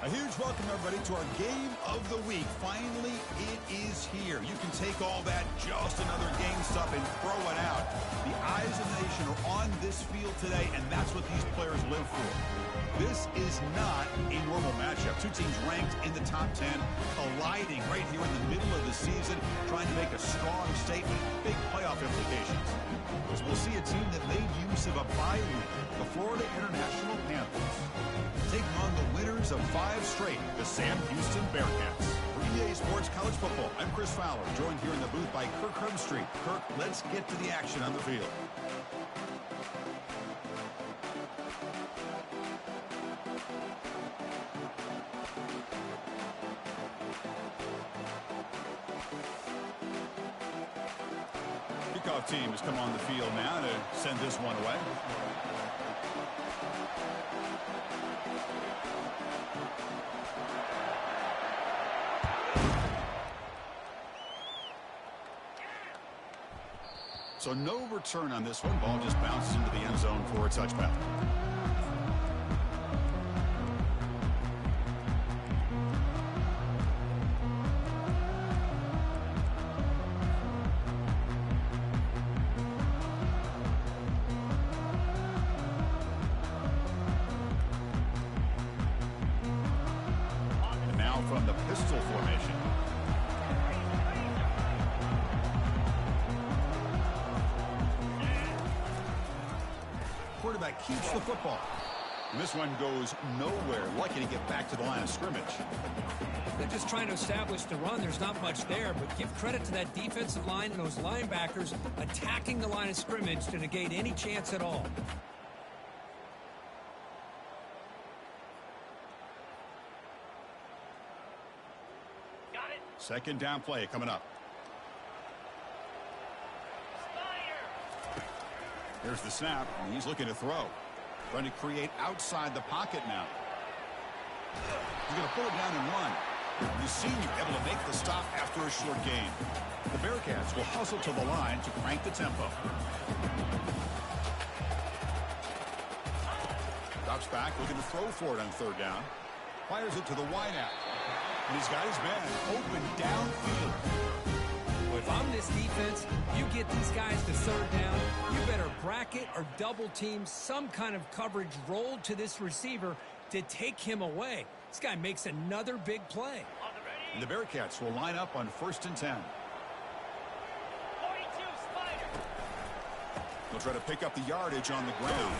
A huge welcome, everybody, to our game of the week. Finally, it is here. You can take all that just another game stuff and throw it out. The eyes of the nation are on this field today, and that's what these players live for. This is not a normal matchup. Two teams ranked in the top 10, colliding right here in the middle of the season, trying to make a strong statement, big playoff implications. So we'll see a team that made use of a bye week, the Florida International Panthers, taking on the winners of 5 straight, the Sam Houston Bearcats. For EA Sports College Football, I'm Chris Fowler, joined here in the booth by Kirk Herbstreit. Kirk, let's get to the action on the field. Kickoff team has come on the field now to send this one away. So no return on this one. Ball just bounces into the end zone for a touchback. And now from the pistol formation. Quarterback keeps the football. And this one goes nowhere. Lucky to get back to the line of scrimmage. They're just trying to establish the run. There's not much there, but give credit to that defensive line and those linebackers attacking the line of scrimmage to negate any chance at all. Got it. Second down play coming up. Here's the snap, and he's looking to throw. Trying to create outside the pocket now. He's going to pull it down and run. The senior able to make the stop after a short gain. The Bearcats will hustle to the line to crank the tempo. Drops back, looking to throw for it on third down. Fires it to the wideout. And he's got his man open downfield. If I'm this defense, you get these guys to third down, you better bracket or double team some kind of coverage rolled to this receiver to take him away. This guy makes another big play. And the Bearcats will line up on 1st and 10. 42 Spider. They'll try to pick up the yardage on the ground.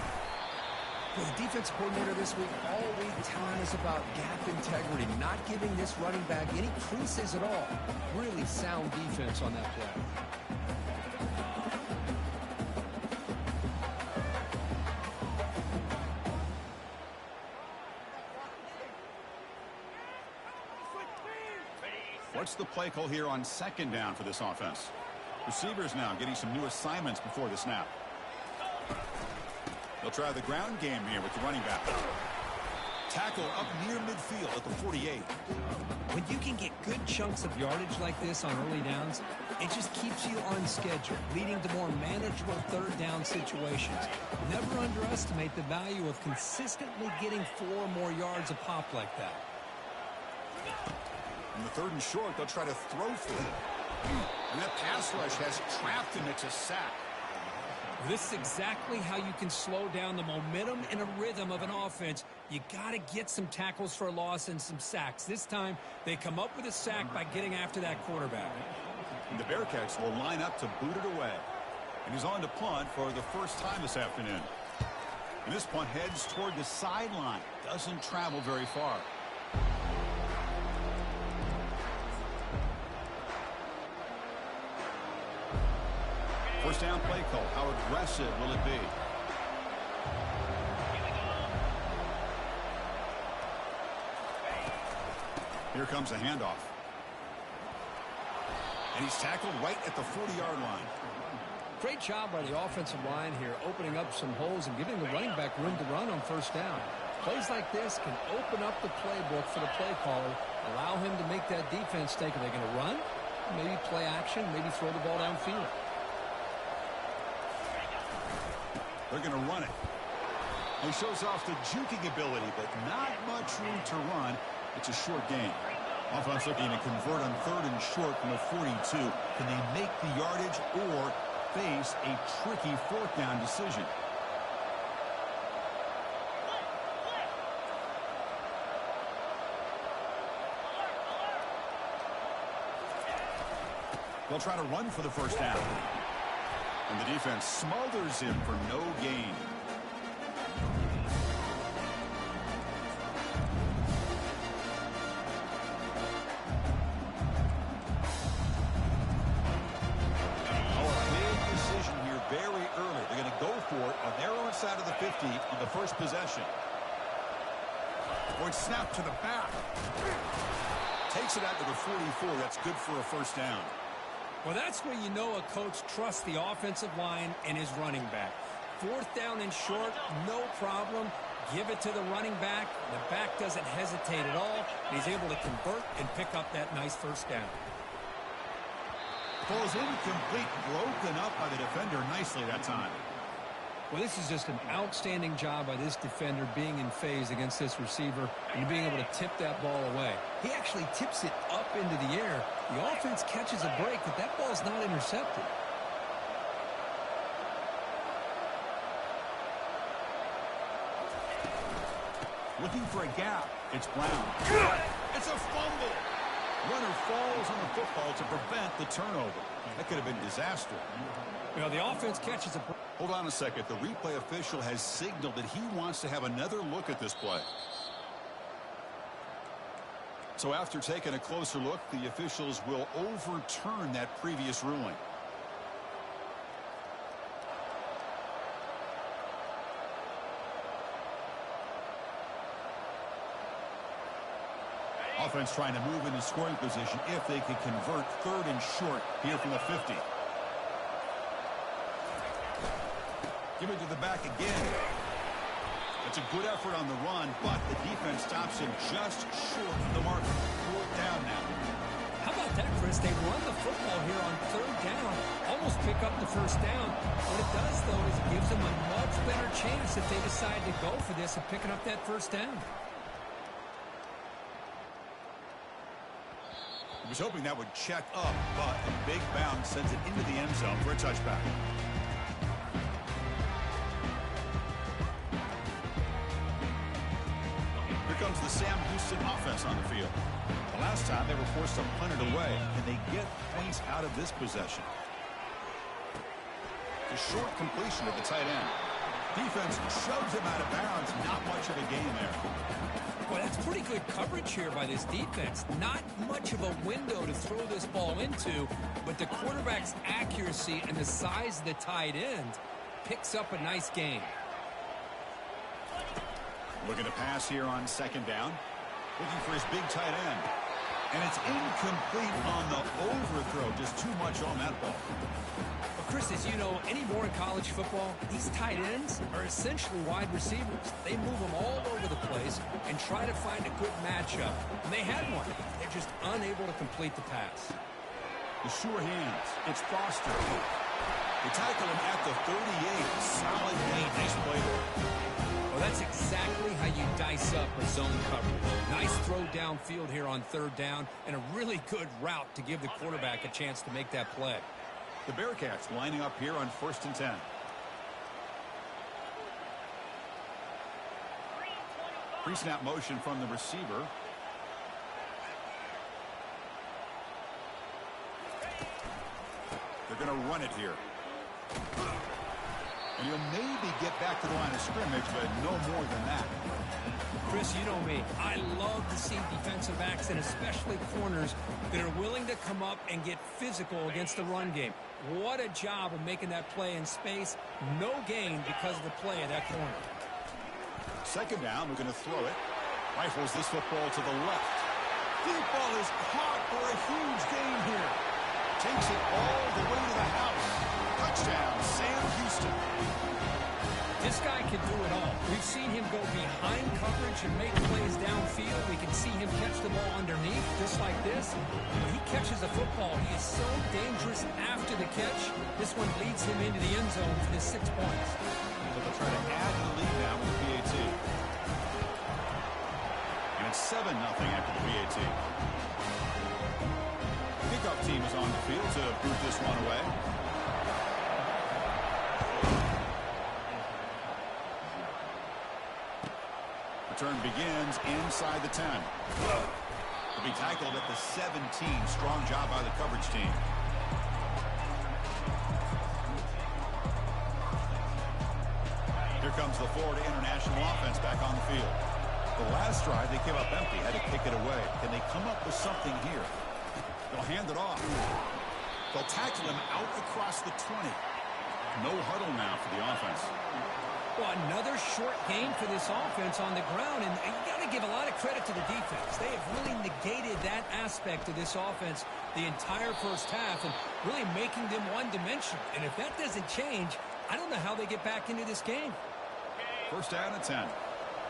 Well, the defense coordinator this week all week telling us about gap integrity, not giving this running back any creases at all. Really sound defense on that play. What's the play call here on 2nd down for this offense? Receivers now getting some new assignments before the snap. They'll try the ground game here with the running back. Tackle up near midfield at the 48. When you can get good chunks of yardage like this on early downs, it just keeps you on schedule, leading to more manageable third down situations. Never underestimate the value of consistently getting 4 or more yards a pop like that. In the 3rd and short, they'll try to throw for it. And that pass rush has trapped him. It's a sack. This is exactly how you can slow down the momentum and a rhythm of an offense. You got to get some tackles for a loss and some sacks. This time, they come up with a sack by getting after that quarterback. And the Bearcats will line up to boot it away. And he's on to punt for the first time this afternoon. And this punt heads toward the sideline. Doesn't travel very far. First down play call. How aggressive will it be? Here comes a handoff. And he's tackled right at the 40-yard line. Great job by the offensive line here, opening up some holes and giving the running back room to run on 1st down. Plays like this can open up the playbook for the play caller, allow him to make that defense think, are they going to run? Maybe play action, maybe throw the ball downfield. They're going to run it. He shows off the juking ability, but not much room to run. It's a short gain. Offense looking to convert on 3rd and short from the 42. Can they make the yardage or face a tricky 4th down decision? They'll try to run for the 1st down. And the defense smothers him for no gain. Very early. They're going to go for it on their own side of the 50 on the 1st possession. Boy, snap to the back. Takes it out to the 44. That's good for a 1st down. Well, that's where you know a coach trusts the offensive line and his running back. 4th down and short, no problem. Give it to the running back. The back doesn't hesitate at all. He's able to convert and pick up that nice 1st down. Falls incomplete, broken up by the defender nicely that time. Well, this is just an outstanding job by this defender being in phase against this receiver and being able to tip that ball away. He actually tips it up into the air. The offense catches a break, but that ball's not intercepted. Looking for a gap. It's Brown. It's a fumble. Runner falls on the football to prevent the turnover. That could have been disaster. Well, the offense catches a break. Hold on a second. The replay official has signaled that he wants to have another look at this play. So after taking a closer look, the officials will overturn that previous ruling. Offense trying to move into scoring position if they could convert 3rd and short here from the 50. Give it to the back again. It's a good effort on the run, but the defense stops him just short of the marker. 4th down now. How about that, Chris? They run the football here on 3rd down, almost pick up the 1st down. What it does, though, is it gives them a much better chance if they decide to go for this of picking up that 1st down. He was hoping that would check up, but a big bounce sends it into the end zone for a touchback. Here comes the Sam Houston offense on the field. The last time they were forced to punt it away, and they get points out of this possession. The short completion of the tight end. Defense shoves him out of bounds. Not much of a gain there. Well, that's pretty good coverage here by this defense. Not much of a window to throw this ball into, but the quarterback's accuracy and the size of the tight end picks up a nice gain. Looking to pass here on 2nd down. Looking for his big tight end. And it's incomplete on the overthrow. Just too much on that ball. Well, Chris, as you know, anymore in college football, these tight ends are essentially wide receivers. They move them all over the place and try to find a good matchup. And they had one. They're just unable to complete the pass. The sure hands. It's Foster. They tackle him at the 38. Solid gain. Nice play there. Well, that's exactly how you dice up a zone coverage. Nice throw downfield here on 3rd down, and a really good route to give the quarterback a chance to make that play. The Bearcats lining up here on 1st and 10. Pre-snap motion from the receiver. They're going to run it here. And he'll maybe get back to the line of scrimmage, but no more than that. Chris, you know me. I love to see defensive backs and especially corners that are willing to come up and get physical against the run game. What a job of making that play in space. No gain because of the play of that corner. 2nd down, we're going to throw it. Rifles this football to the left. Deep ball is caught for a huge gain here. Takes it all the way to the house. Touchdown, Sam Houston. This guy can do it all. We've seen him go behind coverage and make plays downfield. We can see him catch the ball underneath, just like this. When he catches the football, he is so dangerous after the catch. This one leads him into the end zone for the 6 points. So they'll try to add the lead now with the PAT. And it's It's 7-0 after the PAT. Kickoff team is on the field to boot this one away. Return begins inside the 10. He'll be tackled at the 17. Strong job by the coverage team. Here comes the Florida International offense back on the field. The last drive, they came up empty, had to kick it away. Can they come up with something here? They'll hand it off. They'll tackle him out across the 20. No huddle now for the offense. Well, another short game for this offense on the ground, and you got to give a lot of credit to the defense. They have really negated that aspect of this offense the entire first half and really making them one-dimensional. And if that doesn't change, I don't know how they get back into this game. First down and 10.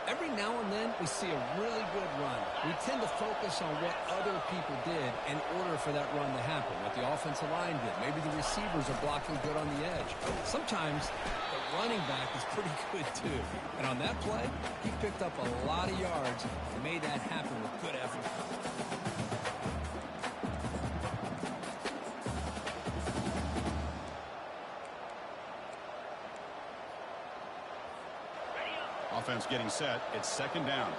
Every now and then, we see a really good run. We tend to focus on what other people did in order for that run to happen, what the offensive line did. Maybe the receivers are blocking good on the edge. Sometimes the running back is pretty good, too. And on that play, he picked up a lot of yards and made that happen with good effort. Offense getting set. It's second down.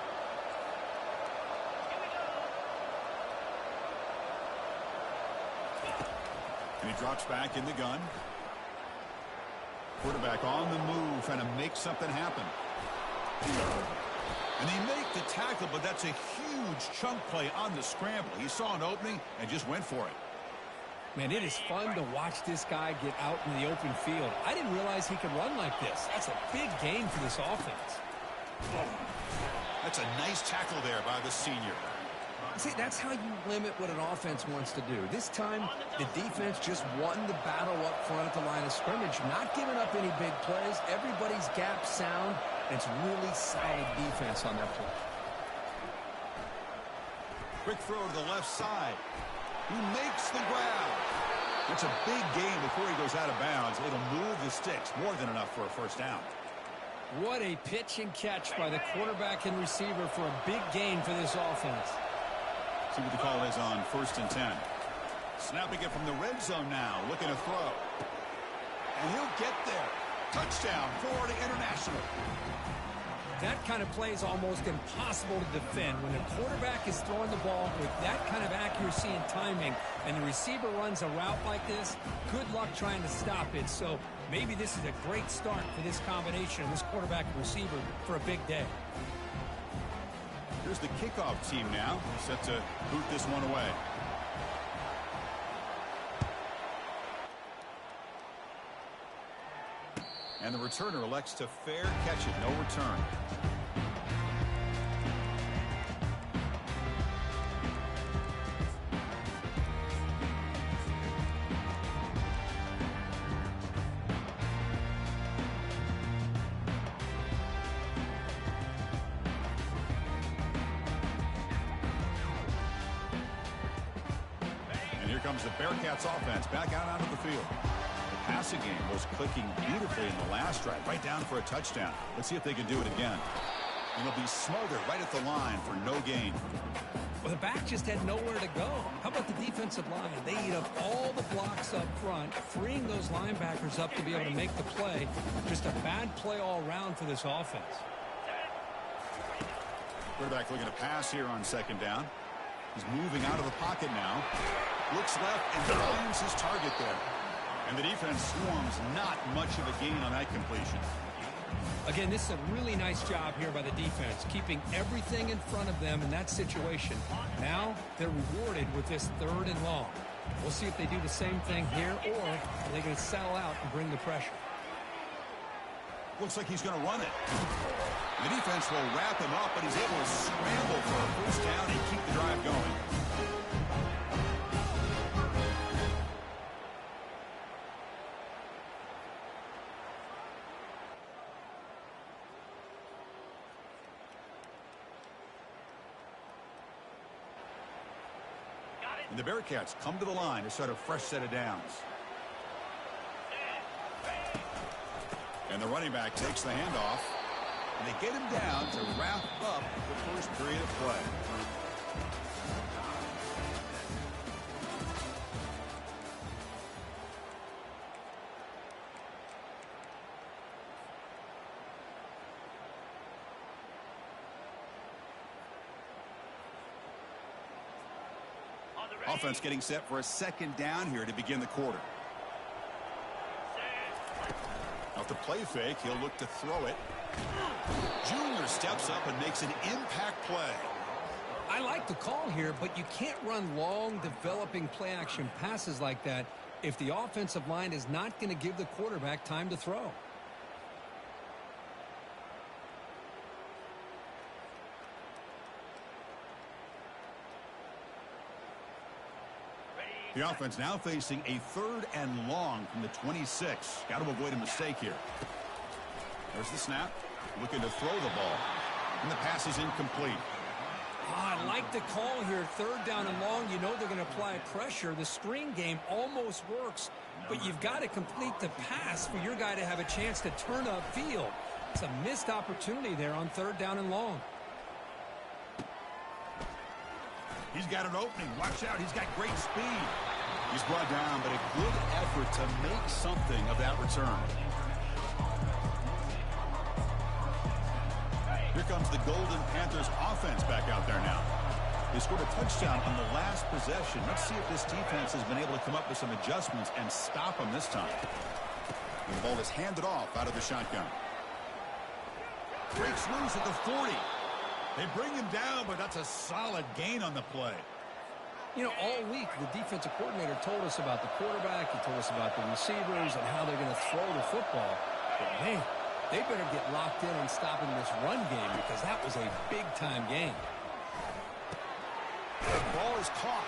And he drops back in the gun. Quarterback on the move, trying to make something happen. And they make the tackle, but that's a huge chunk play on the scramble. He saw an opening and just went for it. Man, it is fun to watch this guy get out in the open field. I didn't realize he could run like this. That's a big game for this offense. That's a nice tackle there by the senior. See, that's how you limit what an offense wants to do. This time, the defense just won the battle up front at the line of scrimmage, not giving up any big plays. Everybody's gap sound, and it's really solid defense on that play. Quick throw to the left side. He makes the grab. It's a big gain before he goes out of bounds. It'll move the sticks, more than enough for a first down. What a pitch and catch by the quarterback and receiver for a big gain for this offense. See what the call is on 1st and 10. Snapping it from the red zone now, looking to throw. And he'll get there. Touchdown, Florida International. That kind of play is almost impossible to defend. When the quarterback is throwing the ball with that kind of accuracy and timing, and the receiver runs a route like this, good luck trying to stop it. So maybe this is a great start for this combination of this quarterback and receiver for a big day. Here's the kickoff team now, set to boot this one away. And the returner elects to fair catch it, no return. And here comes the Bearcats offense back out onto the field. Passing game was clicking beautifully in the last drive, right down for a touchdown. Let's see if they can do it again. And they'll be smothered right at the line for no gain. Well, the back just had nowhere to go. How about the defensive line? They eat up all the blocks up front, freeing those linebackers up to be able to make the play. Just a bad play all around for this offense. Quarterback looking to pass here on second down. He's moving out of the pocket now. Looks left and finds his target there. And the defense swarms, not much of a gain on that completion. Again, this is a really nice job here by the defense, keeping everything in front of them in that situation. Now they're rewarded with this 3rd and long. We'll see if they do the same thing here, or are they going to settle out and bring the pressure. Looks like he's going to run it. The defense will wrap him up, but he's able to scramble for a first down and keep the drive going. And the Bearcats come to the line to start a fresh set of downs. And the running back takes the handoff. And they get him down to wrap up the first period of play. Offense getting set for a second down here to begin the quarter. Off the play fake, he'll look to throw it. Junior steps up and makes an impact play. I like the call here, but you can't run long, developing play-action passes like that if the offensive line is not going to give the quarterback time to throw. The offense now facing a 3rd and long from the 26. Got to avoid a mistake here. There's the snap. Looking to throw the ball. And the pass is incomplete. I like the call here. 3rd down and long. You know they're going to apply pressure. The screen game almost works, but you've got to complete the pass for your guy to have a chance to turn upfield. It's a missed opportunity there on 3rd down and long. He's got an opening. Watch out. He's got great speed. He's brought down, but a good effort to make something of that return. Here comes the Golden Panthers offense back out there now. They scored a touchdown on the last possession. Let's see if this defense has been able to come up with some adjustments and stop them this time. And the ball is handed off out of the shotgun. Breaks loose at the 40. They bring him down, but that's a solid gain on the play. You know, all week, the defensive coordinator told us about the quarterback. He told us about the receivers and how they're going to throw the football. But, man, they better get locked in on stopping this run game because that was a big-time game. The ball is caught.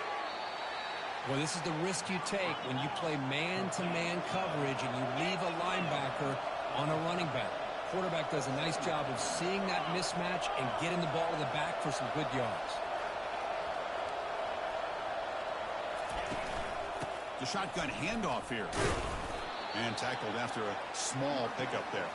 Well, this is the risk you take when you play man-to-man coverage and you leave a linebacker on a running back. Quarterback does a nice job of seeing that mismatch and getting the ball to the back for some good yards. The shotgun handoff here. And tackled after a small pickup there.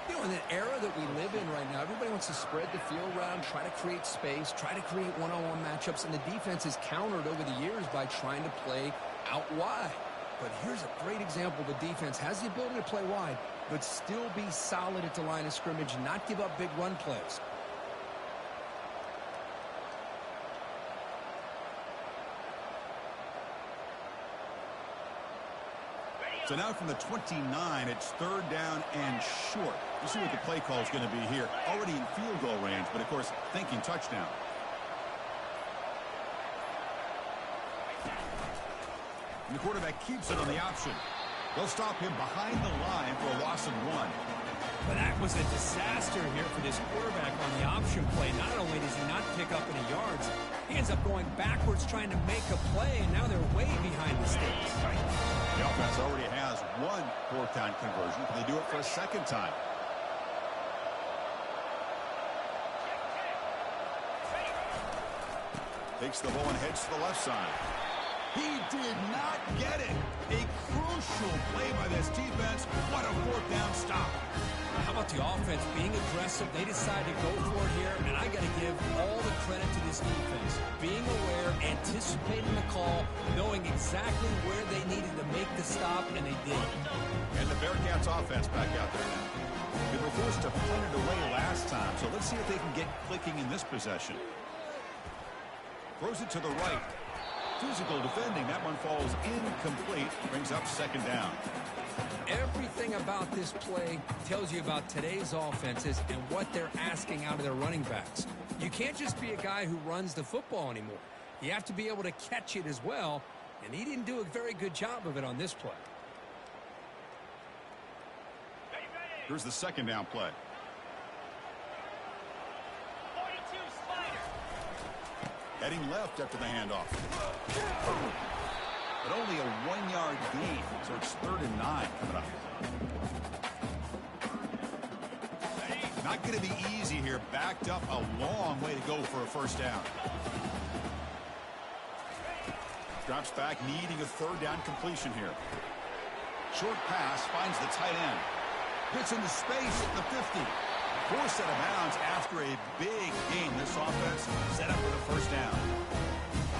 You know, in an era that we live in right now, everybody wants to spread the field around, try to create space, try to create one-on-one matchups, and the defense is countered over the years by trying to play out wide. But here's a great example. The defense has the ability to play wide, but still be solid at the line of scrimmage and not give up big run plays. So now from the 29, it's 3rd down and short. We'll see what the play call is going to be here. Already in field goal range, but of course, thinking touchdown. And the quarterback keeps it on the option. They'll stop him behind the line for a loss of 1. But that was a disaster here for this quarterback on the option play. Not only does he not pick up any yards, he ends up going backwards trying to make a play, and now they're way behind the sticks. The offense already has 1 4th down conversion. Can they do it for a 2nd time? Takes the ball and heads to the left side. He did not get it. A crucial play by this defense. What a 4th down stop. How about the offense being aggressive? They decide to go for it here, and I got to give all the credit to this defense. Being aware, anticipating the call, knowing exactly where they needed to make the stop, and they did. And the Bearcats offense back out there now. They were forced to punt it away last time, so let's see if they can get clicking in this possession. Throws it to the right. Physical defending. That one falls incomplete. Brings up 2nd down. Everything about this play tells you about today's offenses and what they're asking out of their running backs. You can't just be a guy who runs the football anymore. You have to be able to catch it as well, and he didn't do a very good job of it on this play. Here's the 2nd down play. 42 Spider. Heading left after the handoff. But only a 1-yard gain, so it's 3rd and 9 coming up. Not going to be easy here. Backed up a long way to go for a 1st down. Drops back, needing a 3rd down completion here. Short pass finds the tight end. Gets into space at the 50. Forced out of bounds after a big game. This offense set up for the first down.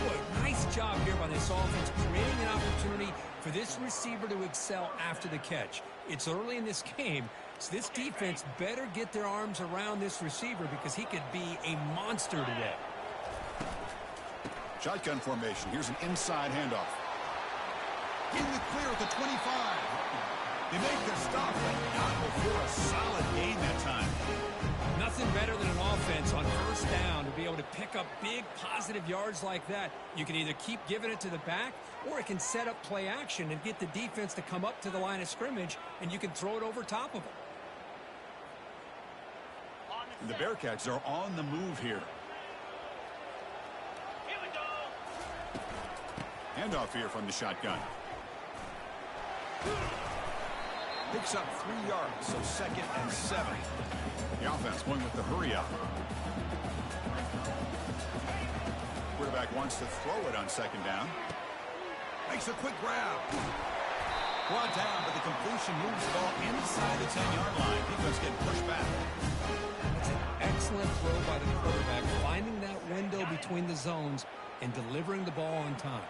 Boy, nice job here by this offense, creating an opportunity for this receiver to excel after the catch. It's early in this game, so this defense better get their arms around this receiver because he could be a monster today. Shotgun formation. Here's an inside handoff. In the clear at the 25. They make the stop, but not before a solid gain that time. Nothing better than an offense on first down to be able to pick up big positive yards like that. You can either keep giving it to the back, or it can set up play action and get the defense to come up to the line of scrimmage, and you can throw it over top of them. And the Bearcats are on the move here. Here we go. Handoff here from the shotgun. Picks up 3 yards, so 2nd and 7. The offense going with the hurry up. Quarterback wants to throw it on 2nd down. Makes a quick grab. Brought down, but the completion moves the ball inside the 10-yard line. Defense getting pushed back. It's an excellent throw by the quarterback, finding that window between the zones and delivering the ball on time.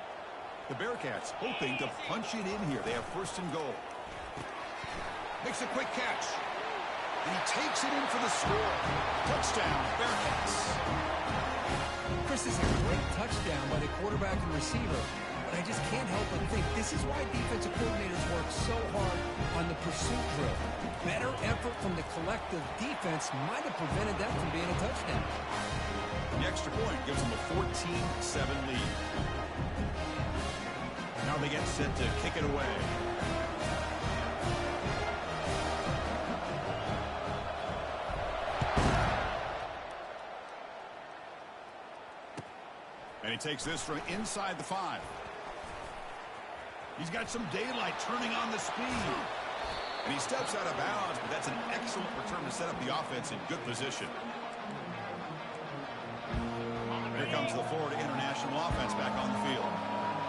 The Bearcats hoping to punch it in here. They have 1st and goal. Makes a quick catch. And he takes it in for the score. Touchdown, Bearcats. This is a great touchdown by the quarterback and receiver, but I just can't help but think this is why defensive coordinators work so hard on the pursuit drill. Better effort from the collective defense might have prevented that from being a touchdown. The extra point gives them a 14-7 lead. Now they get set to kick it away. And he takes this from inside the 5. He's got some daylight turning on the speed. And he steps out of bounds, but that's an excellent return to set up the offense in good position. Here comes the Florida International offense back on the field.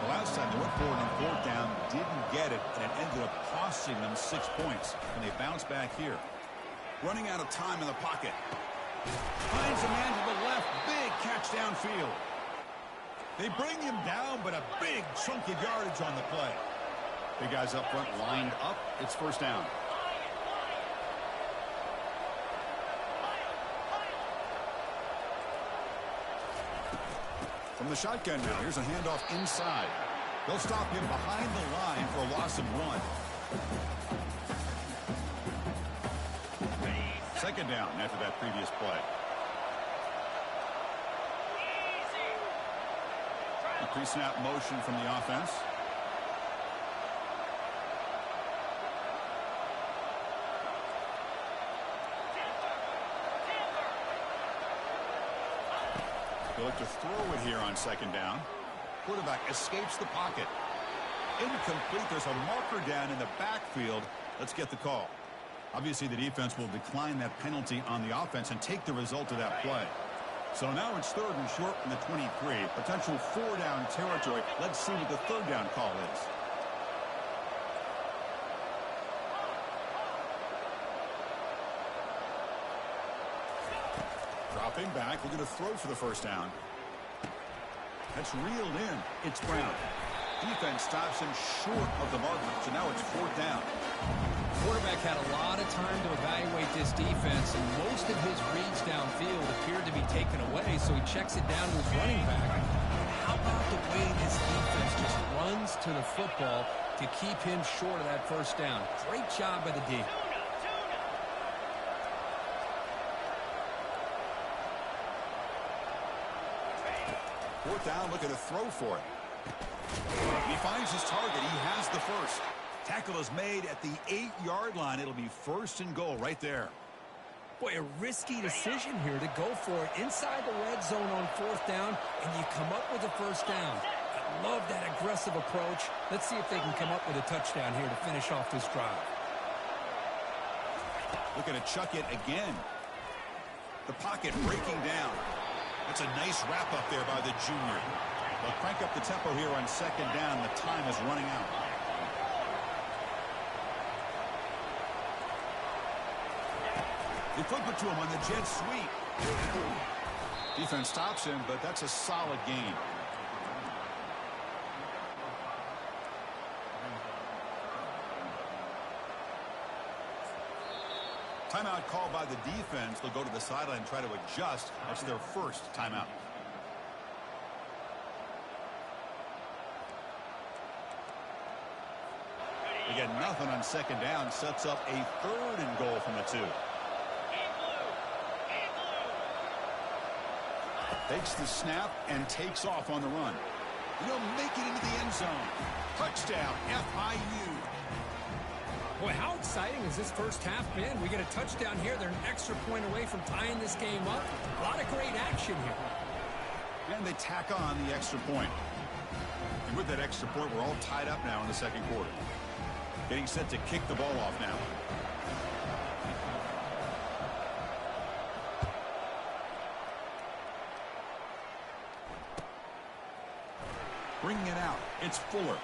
The last time they went forward in 4th down, didn't get it, and it ended up costing them 6 points. And they bounce back here. Running out of time in the pocket. Finds a man to the left. Big catch downfield. They bring him down, but a big chunk of yardage on the play. Big guys up front lined up. It's 1st down. From the shotgun now, here's a handoff inside. They'll stop him behind the line for a loss of 1. 2nd down after that previous play. Pre-snap motion from the offense. They look to throw it here on 2nd down. Quarterback escapes the pocket. Incomplete. There's a marker down in the backfield. Let's get the call. Obviously, the defense will decline that penalty on the offense and take the result of that play. So now it's 3rd and short from the 23. Potential 4-down territory. Let's see what the 3rd down call is. Dropping back. We're going to throw for the 1st down. That's reeled in. It's Brown. Defense stops him short of the marker. So now it's 4th down. Quarterback had a lot of time to evaluate this defense, and most of his reads downfield appeared to be taken away, so he checks it down to his running back. How about the way this defense just runs to the football to keep him short of that 1st down? Great job by the D. 4th down, looking to throw for it. He finds his target. He has the 1st. Tackle is made at the 8-yard line. It'll be 1st and goal right there. Boy, a risky decision here to go for it inside the red zone on 4th down, and you come up with a 1st down. I love that aggressive approach. Let's see if they can come up with a touchdown here to finish off this drive. Looking to chuck it again. The pocket breaking down. That's a nice wrap up there by the junior. They'll crank up the tempo here on 2nd down. The time is running out. They flip it to him on the jet sweep. Defense stops him, but that's a solid gain. Timeout called by the defense. They'll go to the sideline and try to adjust. That's their first timeout. They get nothing on second down. Sets up a 3rd and goal from the 2. Takes the snap and takes off on the run. He'll make it into the end zone. Touchdown, FIU. Boy, how exciting has this first half been? We get a touchdown here. They're an extra point away from tying this game up. A lot of great action here. And they tack on the extra point. And with that extra point, we're all tied up now in the second quarter. Getting set to kick the ball off now. Bringing it out. It's Fuller.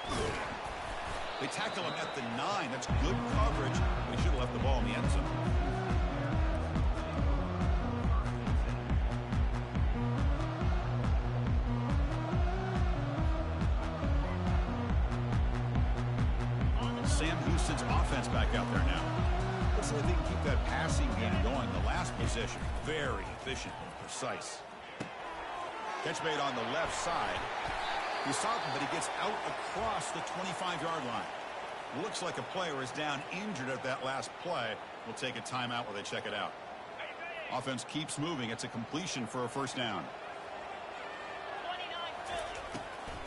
They tackle him at the 9. That's good coverage. They should have left the ball in the end zone. Sam Houston's offense back out there now. Let's see if they can keep that passing game going. The last possession, very efficient and precise. Catch made on the left side. He stopped him, but he gets out across the 25-yard line. Looks like a player is down injured at that last play. We'll take a timeout while they check it out. Offense keeps moving. It's a completion for a first down.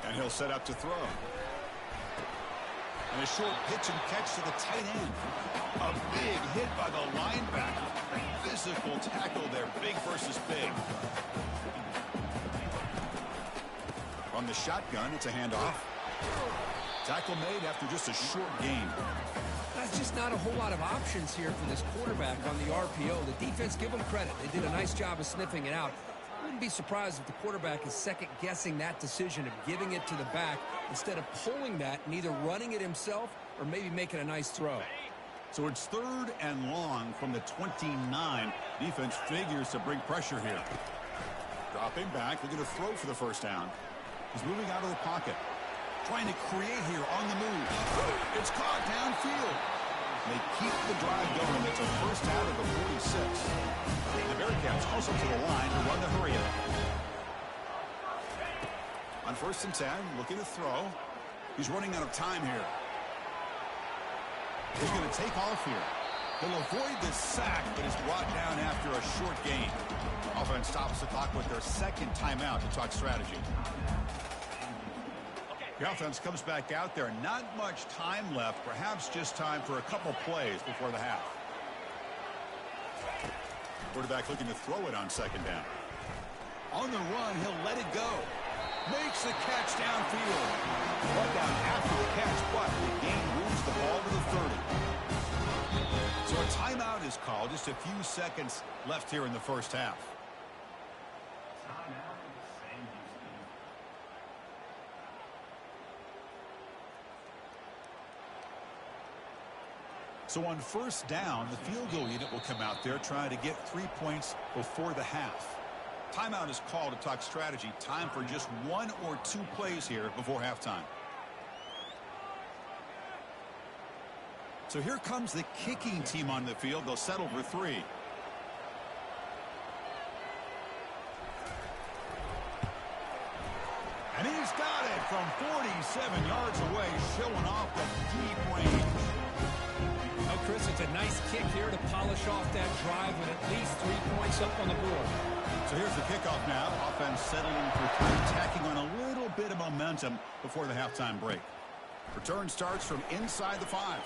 And he'll set up to throw. And a short pitch and catch to the tight end. A big hit by the linebacker. Physical tackle there, big versus big. From the shotgun, it's a handoff. Tackle made after just a short gain. That's just not a whole lot of options here for this quarterback on the RPO. The defense, give them credit. They did a nice job of sniffing it out. I wouldn't be surprised if the quarterback is second-guessing that decision of giving it to the back instead of pulling that and either running it himself or maybe making a nice throw. So it's 3rd and long from the 29. Defense figures to bring pressure here. Dropping back, looking to throw for the first down. He's moving out of the pocket. Trying to create here on the move. It's caught downfield. They keep the drive going. It's a first out of the 46. The Bearcats also to the line to run the hurry up. On 1st and 10, looking to throw. He's running out of time here. He's going to take off here. He'll avoid the sack, but is brought down after a short gain. Offense stops the clock with their 2nd timeout to talk strategy. The offense comes back out there. Not much time left. Perhaps just time for a couple plays before the half. Quarterback looking to throw it on 2nd down. On the run, he'll let it go. Makes the catch downfield. Brought down after the catch, but the game moves the ball to the 30. So a timeout is called. Just a few seconds left here in the first half. So on 1st down, the field goal unit will come out there trying to get 3 points before the half. Timeout is called to talk strategy. Time for just 1 or 2 plays here before halftime. So here comes the kicking team on the field. They'll settle for 3. And he's got it from 47 yards away, showing off the deep range. Oh, Chris, it's a nice kick here to polish off that drive with at least 3 points up on the board. So here's the kickoff now. Offense settling for 3, tacking on a little bit of momentum before the halftime break. Return starts from inside the 5.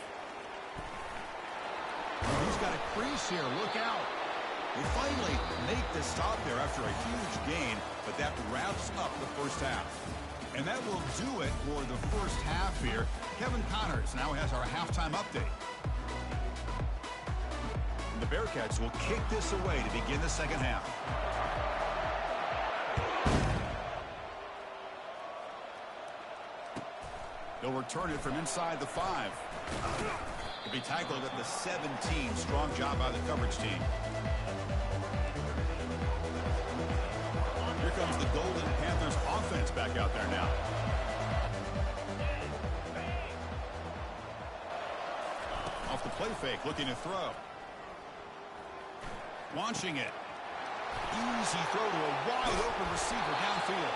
He's got a crease here. Look out. They finally make the stop there after a huge gain, but that wraps up the first half. And that will do it for the first half here. Kevin Connors now has our halftime update. And the Bearcats will kick this away to begin the second half. They'll return it from inside the 5. To be tackled at the 17. Strong job by the coverage team. Here comes the Golden Panthers offense back out there now. Off the play fake, looking to throw. Launching it. Easy throw to a wide open receiver downfield.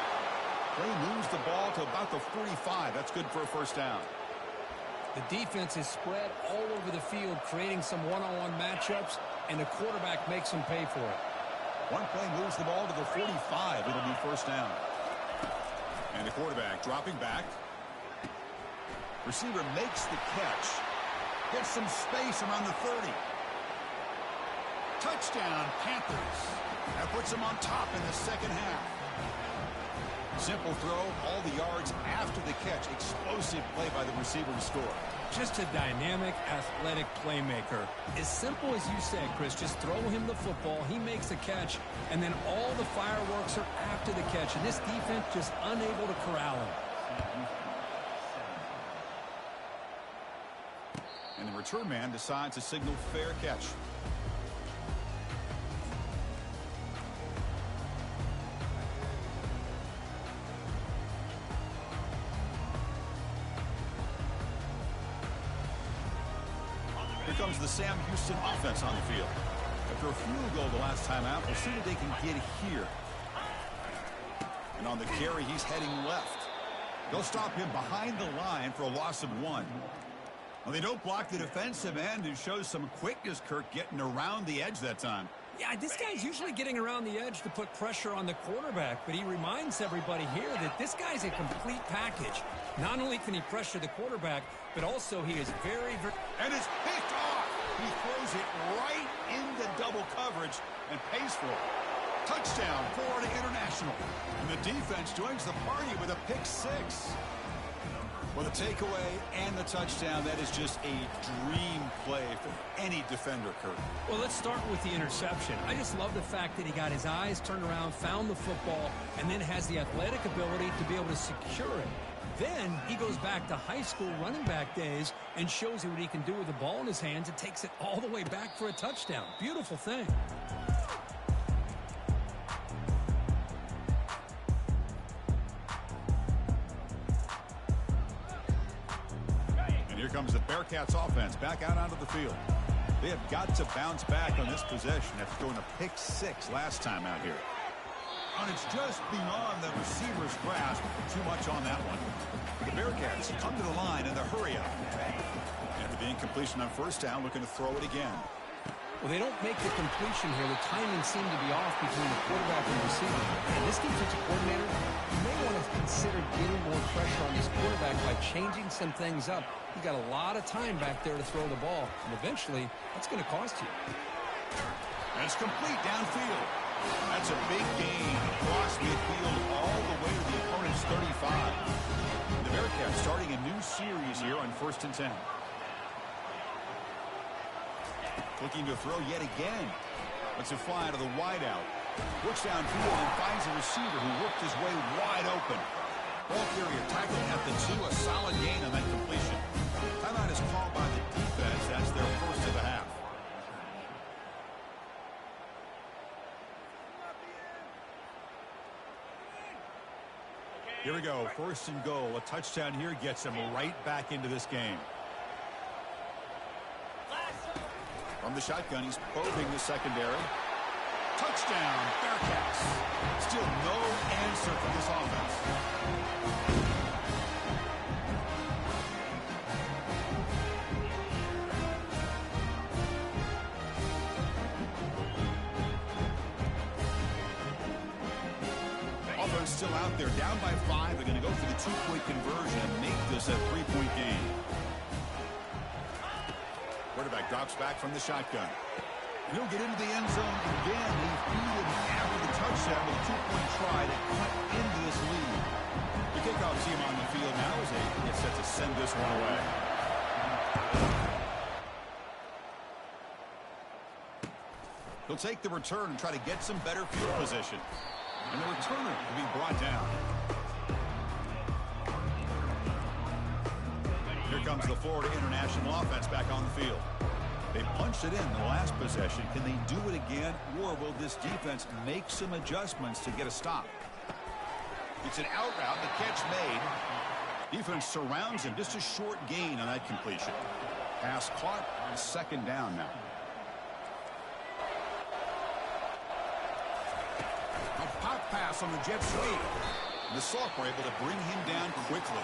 Play moves the ball to about the 45. That's good for a first down. The defense is spread all over the field, creating some one-on-one matchups, and the quarterback makes them pay for it. One play moves the ball to the 45. It'll be first down. And the quarterback dropping back. Receiver makes the catch. Gets some space around the 30. Touchdown, Panthers. That puts them on top in the second half. Simple throw, all the yards after the catch. Explosive play by the receiver to score. Just a dynamic, athletic playmaker. As simple as you said, Chris, just throw him the football, he makes the catch, and then all the fireworks are after the catch, and this defense just unable to corral him. And the return man decides to signal fair catch. Here comes the Sam Houston offense on the field. After a field goal the last time out, we'll see what they can get here. And on the carry, he's heading left. They'll stop him behind the line for a loss of 1. Well, they don't block the defensive end, who shows some quickness, Kirk, getting around the edge that time. Yeah, this guy's usually getting around the edge to put pressure on the quarterback, but he reminds everybody here that this guy's a complete package. Not only can he pressure the quarterback, but also he is very... And it's picked off. He throws it right into double coverage and pays for it. Touchdown, Florida International. And the defense joins the party with a pick 6. Well, the takeaway and the touchdown, that is just a dream play for any defender, Kirk. Well, let's start with the interception. I just love the fact that he got his eyes turned around, found the football, and then has the athletic ability to be able to secure it. Then he goes back to high school running back days and shows you what he can do with the ball in his hands and takes it all the way back for a touchdown. Beautiful thing. Here comes the Bearcats offense back out onto the field. They have got to bounce back on this possession after throwing a pick 6 last time out here. And it's just beyond the receiver's grasp. Too much on that one. The Bearcats come to the line in the hurry up. After the incompletion on first down, looking to throw it again. Well, they don't make the completion here. The timing seemed to be off between the quarterback and the receiver. And this defensive coordinator, you may want to consider getting more pressure on this quarterback by changing some things up. You got a lot of time back there to throw the ball, and eventually that's going to cost you. And it's complete downfield. That's a big gain across midfield all the way to the opponent's 35. The Bearcats starting a new series here on 1st and 10. Looking to throw yet again. Lets it fly to the wideout. Looks downfield and finds a receiver who worked his way wide open. Ball carrier tackling at the 2. A solid gain on that completion. Timeout is called by the defense. That's their first of the half. Here we go. 1st and goal. A touchdown here gets them right back into this game. From the shotgun, he's probing the secondary. Touchdown, Bearcats. Still no answer from this offense. Offense still out there, down by 5. They're going to go for the 2-point conversion and make this a 3-point game. Quarterback drops back from the shotgun. And he'll get into the end zone again. He beat him after the touchdown with a 2-point try to cut into this lead. The kickoff team on the field now as they get set to send this one away. He'll take the return and try to get some better field position. And the returner will be brought down. Here comes the Florida International offense back on the field. They punched it in the last possession. Can they do it again, or will this defense make some adjustments to get a stop? It's an out route. The catch made. Defense surrounds him. Just a short gain on that completion. Pass caught. Second down now. A pop pass on the jet sweep. The Salk were able to bring him down quickly.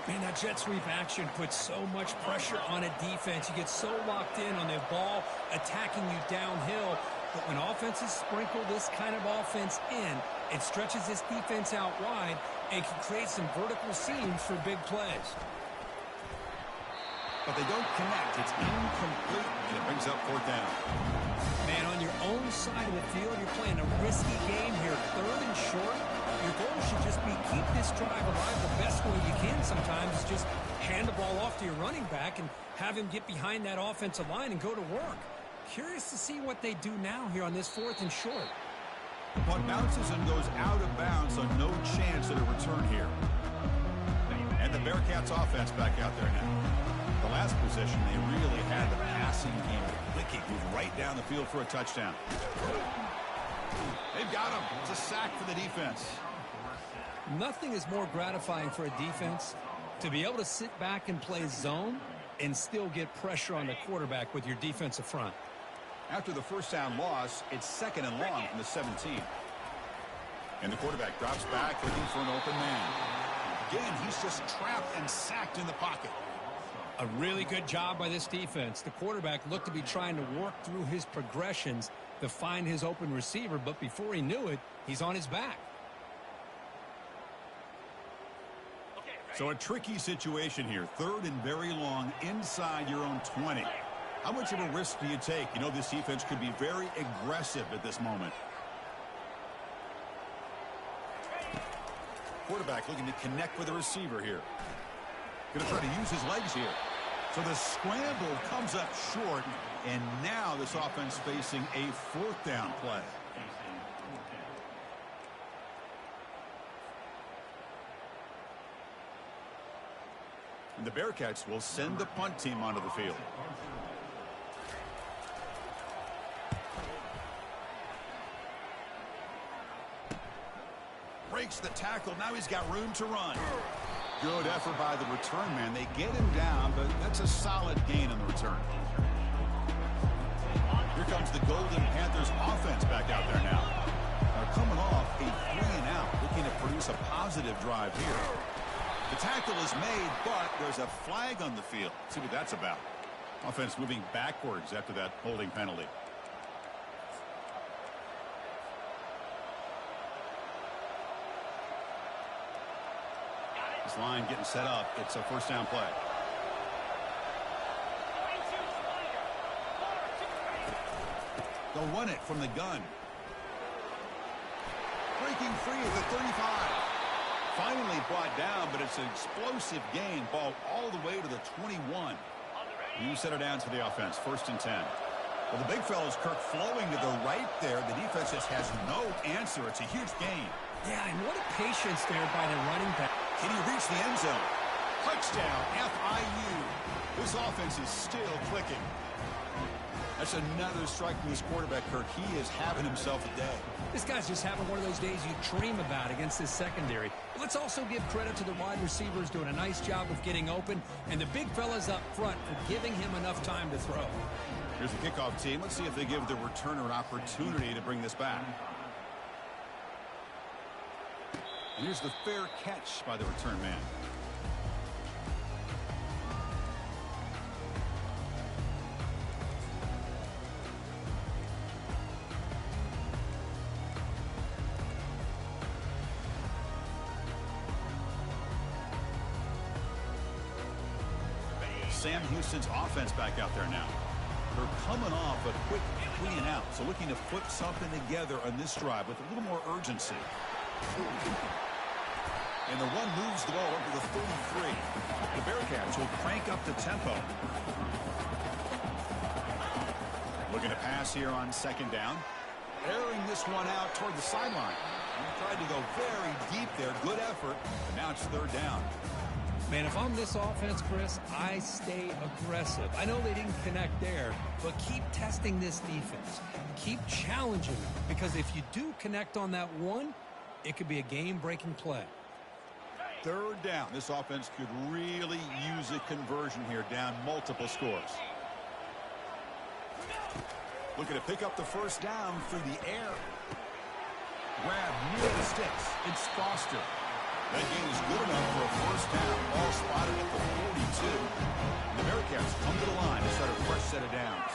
Man, that jet sweep action puts so much pressure on a defense. You get so locked in on the ball attacking you downhill. But when offenses sprinkle this kind of offense in, it stretches this defense out wide and can create some vertical seams for big plays. But they don't connect. It's incomplete, and it brings up fourth down. Man, on your own side of the field, you're playing a risky game here. Third and short. Your goal should just be keep this drive alive the best way you can sometimes. Is just hand the ball off to your running back and have him get behind that offensive line and go to work. Curious to see what they do now here on this fourth and short. Punt bounces and goes out of bounds, so no chance at a return here. And the Bearcats offense back out there now. The last possession, they really had the passing game clicking, moved right down the field for a touchdown. They've got him. It's a sack for the defense. Nothing is more gratifying for a defense to be able to sit back and play zone and still get pressure on the quarterback with your defensive front. After the first down loss, it's second and long from the 17. And the quarterback drops back looking for an open man. Again, he's just trapped and sacked in the pocket. A really good job by this defense. The quarterback looked to be trying to work through his progressions to find his open receiver, but before he knew it, he's on his back. So a tricky situation here. Third and very long inside your own 20. How much of a risk do you take? You know, this defense could be very aggressive at this moment. Quarterback looking to connect with the receiver here. Going to try to use his legs here. So the scramble comes up short, and now this offense facing a fourth down play. And the Bearcats will send the punt team onto the field. Breaks the tackle. Now he's got room to run. Good effort by the return man. They get him down, but that's a solid gain on the return. Here comes the Golden Panthers offense back out there now. Now coming off a 3-and-out, looking to produce a positive drive here. The tackle is made, but there's a flag on the field. Let's see what that's about. Offense moving backwards after that holding penalty. This line getting set up. It's a first down play. They'll run it from the gun. Breaking free at the 35. Finally brought down, but it's an explosive gain. Ball all the way to the 21. You set it down to the offense. First and 10. Well, the big fellows, Kirk, flowing to the right there. The defense just has no answer. It's a huge gain. Yeah, and what a patience there by the running back. Can he reach the end zone? Touchdown, FIU. This offense is still clicking. That's another strike from this quarterback, Kirk. He is having himself a day. This guy's just having one of those days you dream about against this secondary. But let's also give credit to the wide receivers doing a nice job of getting open, and the big fellas up front for giving him enough time to throw. Here's the kickoff team. Let's see if they give the returner an opportunity to bring this back. And here's the fair catch by the return man. Sam Houston's offense back out there now. They're coming off a quick 3-and-out, so looking to put something together on this drive with a little more urgency. And the run moves the ball over the 33. The Bearcats will crank up the tempo. Looking to pass here on second down. Airing this one out toward the sideline. He tried to go very deep there. Good effort. And now it's third down. Man, if I'm this offense, Chris, I stay aggressive. I know they didn't connect there, but keep testing this defense. Keep challenging them, because if you do connect on that one, it could be a game-breaking play. Third down. This offense could really use a conversion here, down multiple scores. Looking to pick up the first down through the air. Grab near the sticks. It's Foster. That gain is good enough for a first down. Ball spotted at the 42. The Bearcats come to the line to start a fresh set of downs.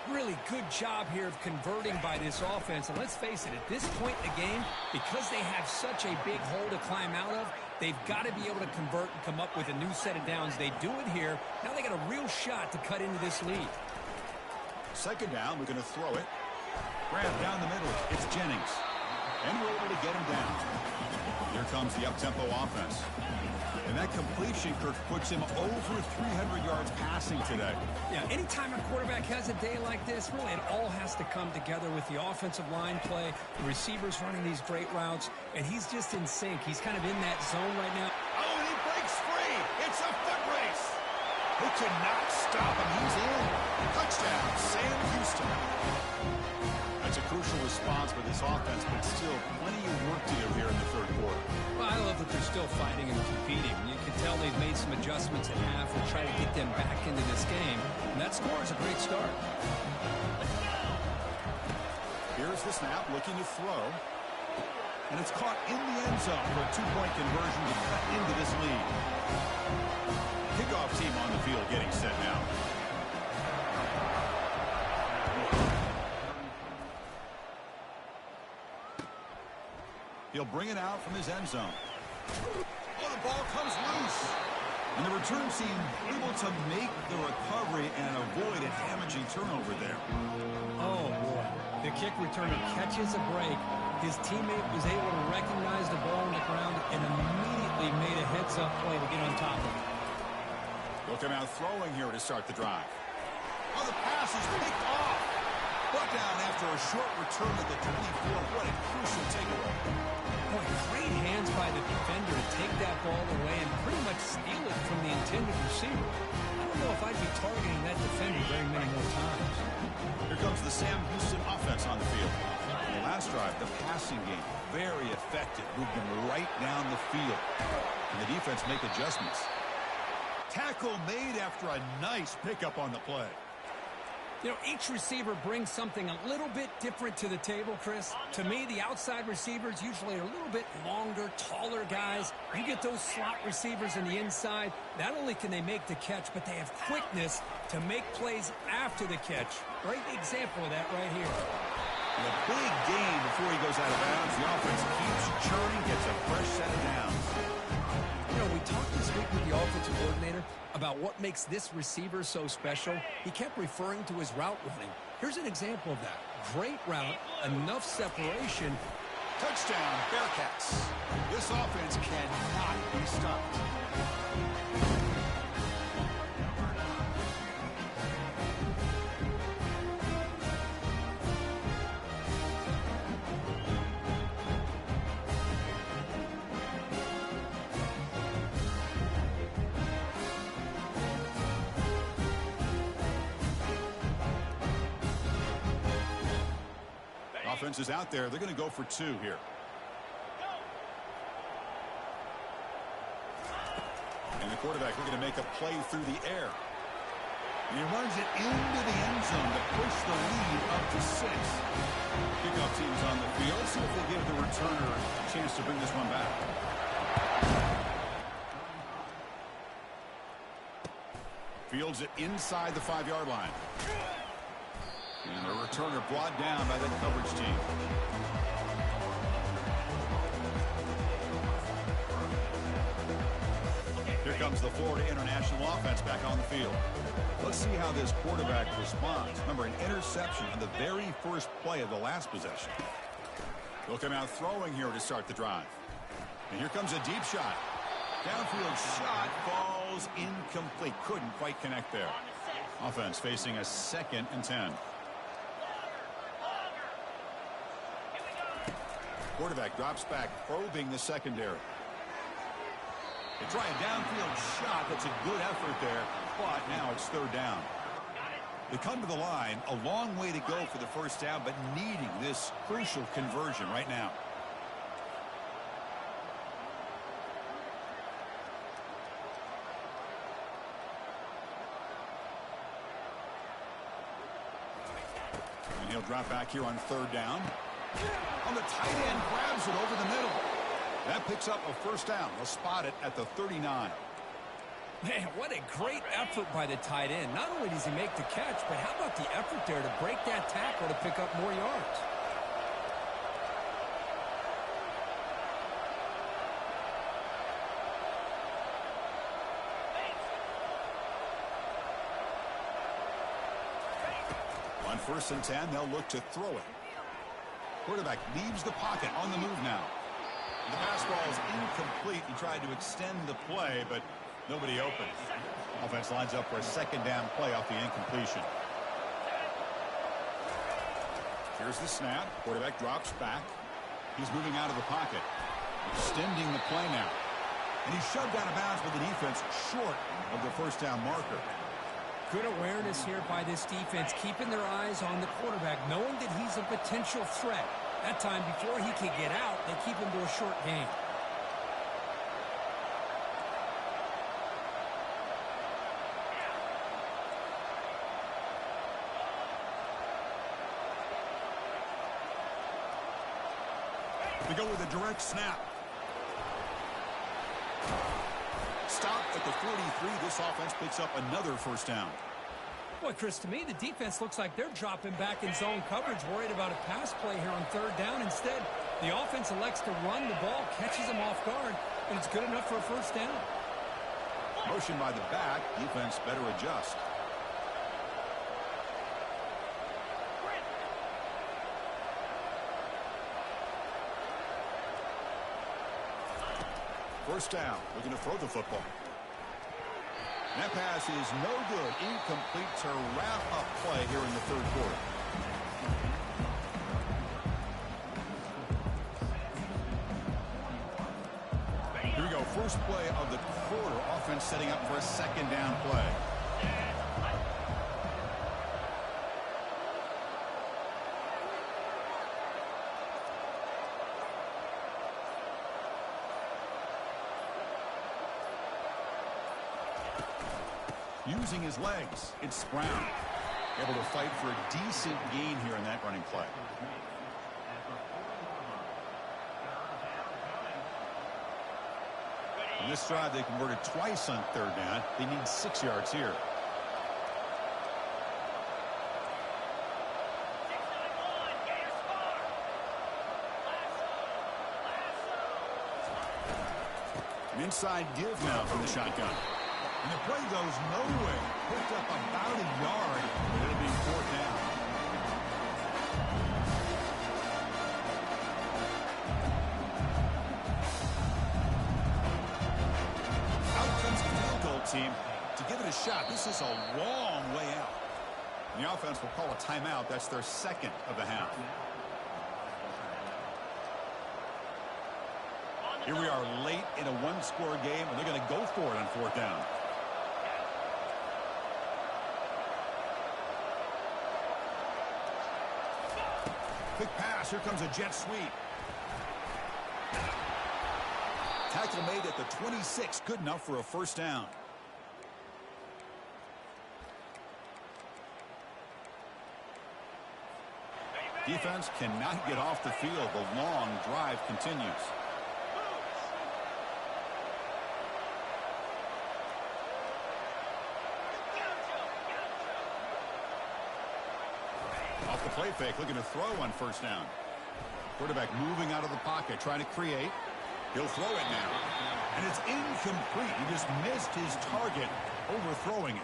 Really good job here of converting by this offense. And let's face it, at this point in the game, because they have such a big hole to climb out of, they've got to be able to convert and come up with a new set of downs. They do it here. Now they got a real shot to cut into this lead. Second down, we're going to throw it. Grab down the middle. It's Jennings. And we're able to get him down. Here comes the up-tempo offense. And that completion, Kirk, puts him over 300 yards passing today. Yeah, anytime a quarterback has a day like this, really it all has to come together with the offensive line play, the receivers running these great routes, and he's just in sync. He's kind of in that zone right now. Oh, and he breaks free. It's a foot race. They could not stop him. He's in. Touchdown, Sam Houston. That's a crucial response for this offense, but still plenty of work to do here in the third quarter. Well, I love that they're still fighting and competing. You can tell they've made some adjustments at half and try to get them back into this game. And that score is a great start. Here's the snap, looking to throw. And it's caught in the end zone for a two-point conversion to cut into this lead. Kickoff team on the field getting set now. He'll bring it out from his end zone. Oh, the ball comes loose. And the return team able to make the recovery and avoid a damaging turnover there. Oh, boy. The kick returner catches a break. His teammate was able to recognize the ball on the ground and immediately made a heads-up play to get on top of it. They'll come out throwing here to start the drive. Oh, the pass is picked off. Brought down after a short return at the 24. What a crucial takeaway. Boy, great hands by the defender to take that ball away and pretty much steal it from the intended receiver. I don't know if I'd be targeting that defender very many more times. Here comes the Sam Houston offense on the field. In the last drive, the passing game, very effective. Moved them right down the field. And the defense make adjustments. Tackle made after a nice pickup on the play. You know, each receiver brings something a little bit different to the table, Chris. To me, the outside receivers usually are a little bit longer, taller guys. You get those slot receivers in the inside, not only can they make the catch, but they have quickness to make plays after the catch. Great example of that right here. And a big gain before he goes out of bounds. The offense keeps churning, gets a fresh set of downs. You know, we talked this week with the offensive coordinator about what makes this receiver so special. He kept referring to his route running. Here's an example of that. Great route, enough separation. Touchdown, Bearcats. This offense cannot be stopped. Offense is out there. They're going to go for two here. And the quarterback looking to make a play through the air. And he runs it into the end zone to push the lead up to 6. Kickoff team's on the field. See if they give the returner a chance to bring this one back. Fields it inside the 5-yard line. And the returner brought down by the coverage team. Here comes the Florida International offense back on the field. Let's see how this quarterback responds. Remember, an interception on the very first play of the last possession. They'll come out throwing here to start the drive. And here comes a deep shot. Downfield shot falls incomplete. Couldn't quite connect there. Offense facing a 2nd and 10. Quarterback drops back, probing the secondary. They try a downfield shot. That's a good effort there, but now it's third down. They come to the line, a long way to go for the first down, but needing this crucial conversion right now. And he'll drop back here on third down. On the tight end, grabs it over the middle. That picks up a first down. They'll spot it at the 39. Man, what a great effort by the tight end. Not only does he make the catch, but how about the effort there to break that tackle to pick up more yards? On 1st and 10, they'll look to throw it. Quarterback leaves the pocket on the move now. The pass ball is incomplete. He tried to extend the play, but nobody open. Offense lines up for a second down play off the incompletion. Here's the snap. Quarterback drops back. He's moving out of the pocket. Extending the play now. And he's shoved out of bounds with the defense short of the first down marker. Good awareness here by this defense, keeping their eyes on the quarterback, knowing that he's a potential threat. That time, before he can get out, they keep him to a short gain. We go with a direct snap. Stop at the 43. This offense picks up another first down. Boy, Chris, to me, the defense looks like they're dropping back in zone coverage, worried about a pass play here on third down. Instead, the offense elects to run the ball, catches them off guard, and it's good enough for a first down. Motion by the back. Defense better adjust. First down. Looking to throw the football. That pass is no good. Incomplete to wrap up play here in the third quarter. Here we go. First play of the quarter. Offense setting up for a second down play. Using his legs, it's Brown. Able to fight for a decent gain here in that running play. In this drive, they converted twice on third down. They need 6 yards here. An inside give now from the shotgun. And the play goes nowhere. Picked up about a yard, but it'll be fourth down. Out comes the field goal team to give it a shot. This is a long way out. And the offense will call a timeout. That's their second of the half. Here we are late in a one-score game, and they're going to go for it on fourth down. Quick pass. Here comes a jet sweep. Tackle made at the 26. Good enough for a first down. Defense cannot get off the field. The long drive continues. Off the play fake, looking to throw on first down. Quarterback moving out of the pocket, trying to create. He'll throw it now. And it's incomplete. He just missed his target, overthrowing it.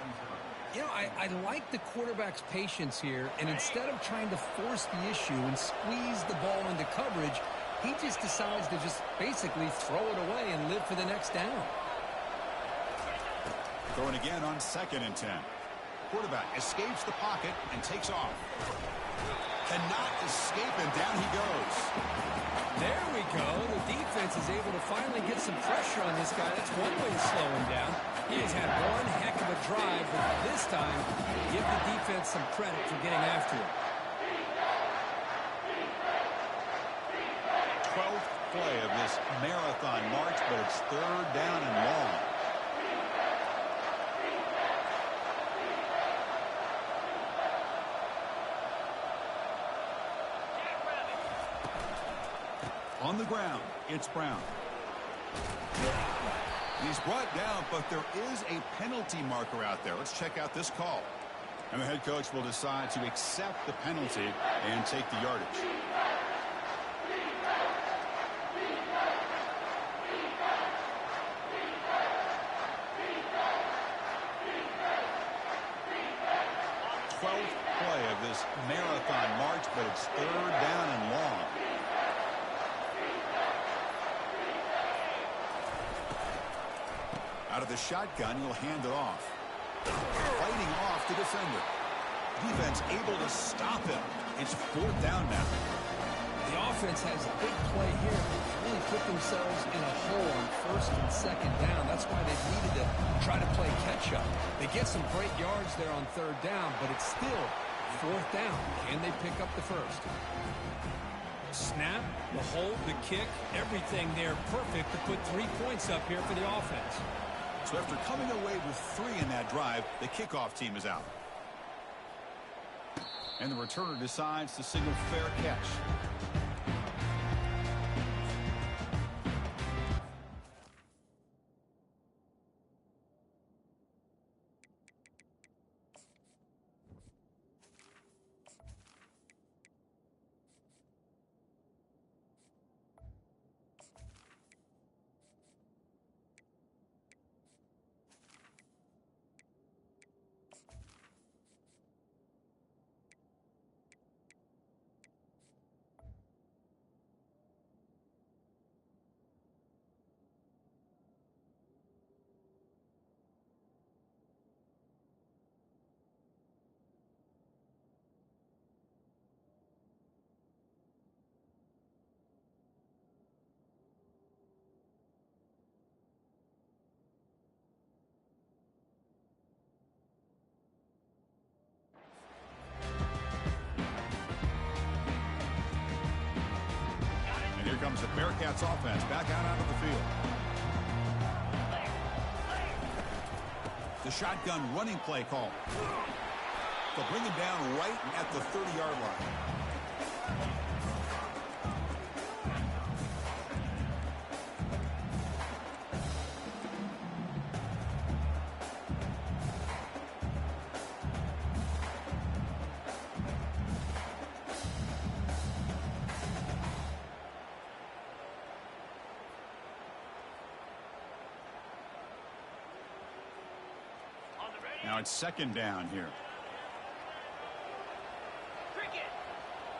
You know, I like the quarterback's patience here, and instead of trying to force the issue and squeeze the ball into coverage, he just decides to just basically throw it away and live for the next down. Throwing again on 2nd and 10. Quarterback escapes the pocket and takes off. Cannot escape, and down he goes. There we go. The defense is able to finally get some pressure on this guy. That's one way to slow him down. He has had one heck of a drive, but this time, give the defense some credit for getting after him. 12th play of this marathon march, but it's third down and long. On the ground, it's Brown. He's brought down, but there is a penalty marker out there. Let's check out this call. And the head coach will decide to accept the penalty and take the yardage. Play of this marathon march, but it's third down and long. Out of the shotgun, he'll hand it off. Fighting off the defender. Defense able to stop him. It's fourth down now. The offense has a big play here. They really put themselves in a hole on first and second down. That's why they needed to try to play catch-up. They get some great yards there on third down, but it's still fourth down. Can they pick up the first? Snap, the hold, the kick, everything there perfect to put 3 points up here for the offense. So after coming away with 3 in that drive, the kickoff team is out. And the returner decides to signal fair catch. Here comes the Bearcats offense back out onto the field. The shotgun running play call. They'll bring him down right at the 30-yard line. Now it's second down here.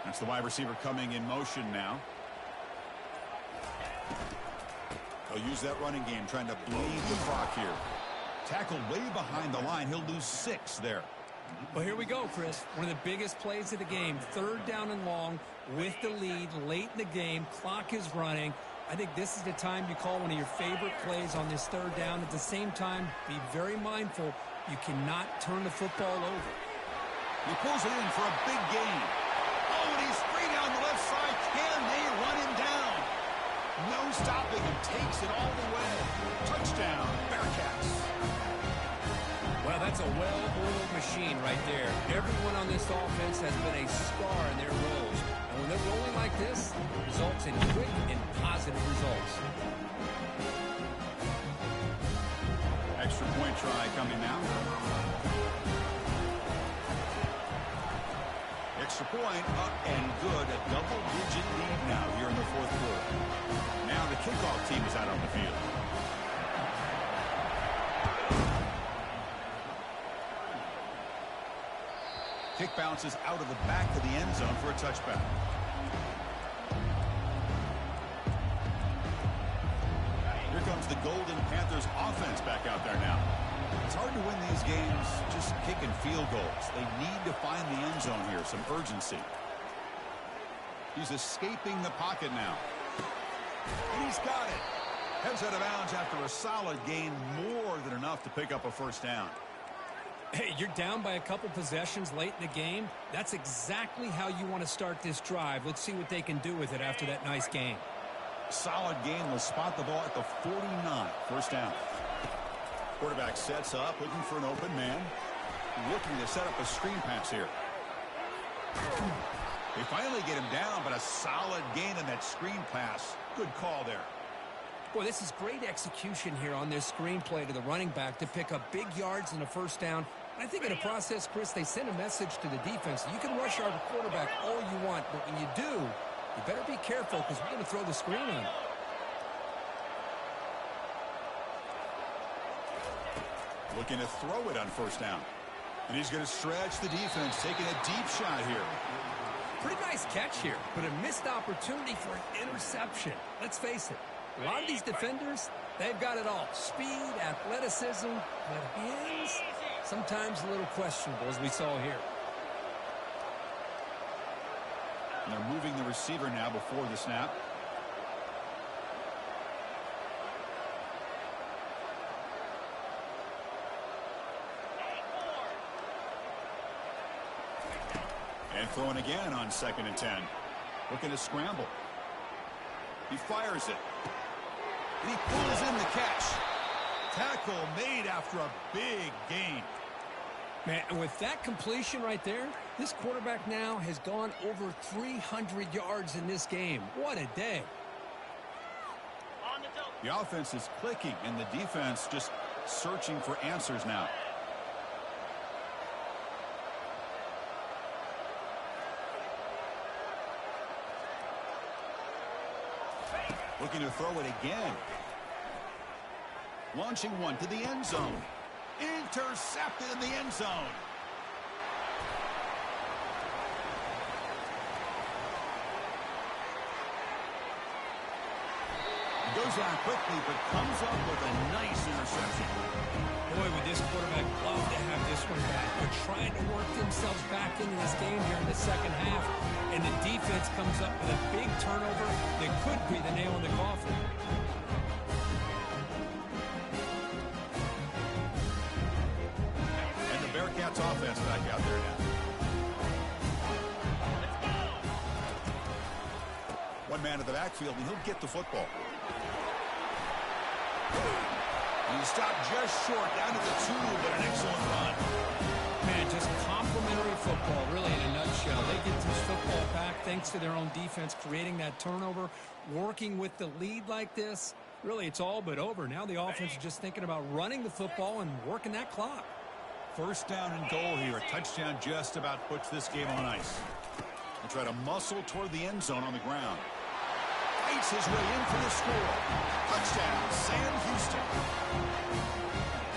That's the wide receiver coming in motion now. They'll use that running game, trying to bleed the clock here. Tackled way behind the line. He'll lose 6 there. Well, here we go, Chris. One of the biggest plays of the game. Third down and long with the lead late in the game. Clock is running. I think this is the time you call one of your favorite plays on this third down. At the same time, be very mindful. You cannot turn the football over. He pulls it in for a big gain. Oh, and he's free down the left side. Can they run him down? No stopping him. Takes it all the way. Touchdown, Bearcats. Well, that's a well-oiled machine right there. Everyone on this offense has been a star in their roles. And when they're rolling like this, it results in quick and positive results. Extra point try coming now. Extra point up and good. A double-digit lead now here in the fourth quarter. Now the kickoff team is out on the field. Kick bounces out of the back of the end zone for a touchback. Here comes the Golden Panthers offense back out there now. It's hard hard to win these games just kicking field goals. They need to find the end zone here, some urgency. He's escaping the pocket now. And he's got it. Heads out of bounds after a solid gain, more than enough to pick up a first down. Hey, you're down by a couple possessions late in the game. That's exactly how you want to start this drive. Let's see what they can do with it after that nice game. Solid gain will spot the ball at the 49. First down. Quarterback sets up, looking for an open man. Looking to set up a screen pass here. They finally get him down, but a solid gain in that screen pass. Good call there. Boy, this is great execution here on this screen play to the running back to pick up big yards in the first down. I think in the process, Chris, they send a message to the defense. You can rush our quarterback all you want, but when you do, you better be careful because we're going to throw the screen on him. Looking to throw it on first down. And he's going to stretch the defense, taking a deep shot here. Pretty nice catch here, but a missed opportunity for an interception. Let's face it, a lot of these defenders, they've got it all. Speed, athleticism, but hands, sometimes a little questionable, as we saw here. And they're moving the receiver now before the snap. And throwing again on 2nd and 10. Looking to scramble. He fires it. And he pulls in the catch. Tackle made after a big gain. Man, and with that completion right there, this quarterback now has gone over 300 yards in this game. What a day. The offense is clicking, and the defense just searching for answers now. Looking to throw it again. Launching one to the end zone. Intercepted in the end zone. Goes down quickly, but comes up with a nice interception. Boy, would this quarterback love to have this one back. They're trying to work themselves back into this game here in the second half, and the defense comes up with a big turnover that could be the nail in the coffin. And the Bearcats offense back out there now. One man in the backfield, and he'll get the football. He stopped just short, down to the 2, but an excellent run. Man, just complimentary football, really, in a nutshell. They get this football back thanks to their own defense, creating that turnover, working with the lead like this. Really, it's all but over. Now the offense is just thinking about running the football and working that clock. First down and goal here. A touchdown just about puts this game on ice. They'll try to muscle toward the end zone on the ground. Fights his way in for the score. Touchdown, Sam Houston.